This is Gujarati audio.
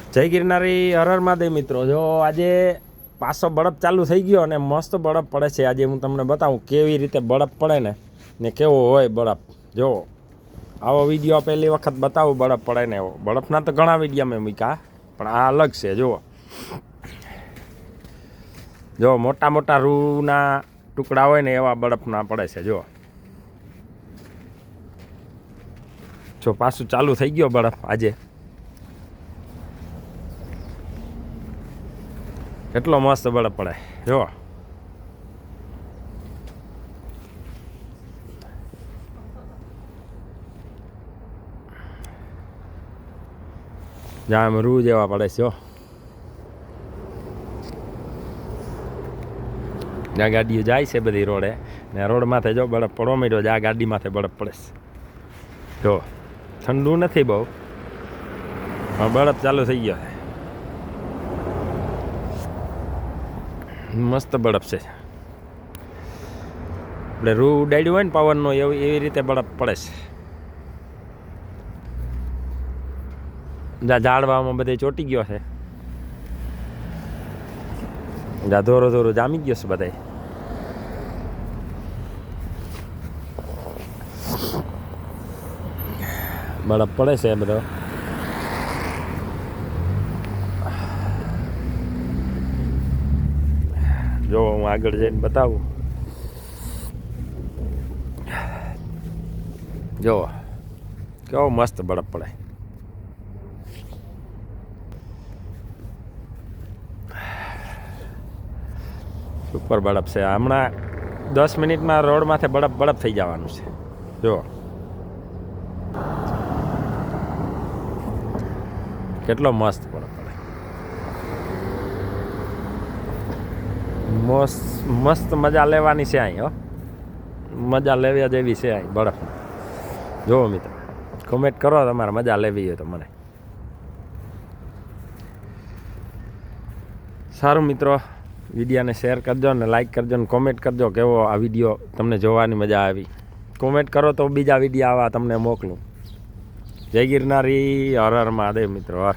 જય ગિરનારી, હર હર મહાદેવ મિત્રો. જો આજે પાછો બરફ ચાલુ થઈ ગયો અને મસ્ત બરફ પડે છે. આજે હું તમને બતાવું કેવી રીતે બરફ પડે ને કેવો હોય બરફ. જો આવો વિડીયો પહેલી વખત બતાવું બરફ પડે ને એવો. બરફના તો ઘણા વિડીયો મેં મૂક્યા, પણ આ અલગ છે. જો મોટા મોટા રૂના ટુકડા હોય ને એવા બરફના પડે છે. જો પાછું ચાલુ થઈ ગયો બરફ આજે. કેટલો મસ્ત બરફ પડે જો. જામ રૂ જેવા પડે છે. જ્યાં ગાડીઓ જાય છે બધી રોડે, ને રોડ માથે જો બરફ પડવા માંડ્યો છે. આ ગાડી માથે બરફ પડે છે. જો ઠંડુ નથી બહુ, પણ બરફ ચાલુ થઈ ગયો છે. મસ્ત બરફ છે. આપણે રૂ ઉડાડ્યું હોય ને પવનનો એવી રીતે બરફ પડે છે. જ્યાં ઝાડવામાં બધે ચોટી ગયો છે, જ્યાં ધોરો ધોરો જામી ગયો છે બધે. બરફ પડે છે બધો. જો હું આગળ જઈને બતાવું. જો કેવો મસ્ત બરફ પડે. સુપર બરફ છે. હમણાં 10 મિનિટમાં રોડ માથે બરફ થઈ જવાનું છે. જો કેટલો મસ્ત બરફ પડે. મસ્ત મજા લેવાની છે અહીં. મજા લેવા જેવી છે અહીં બરફ. જો મિત્રો, કોમેન્ટ કરો તમારે મજા લેવી હોય તો મને. સારું મિત્રો, વિડીયોને શેર કરજો ને લાઈક કરજો ને કોમેન્ટ કરજો કેવો આ વિડીયો તમને જોવાની મજા આવી. કોમેન્ટ કરો તો બીજા વિડીયો આવા તમને મોકલું. જય ગિરનારી, હર હર મહાદેવ મિત્રો.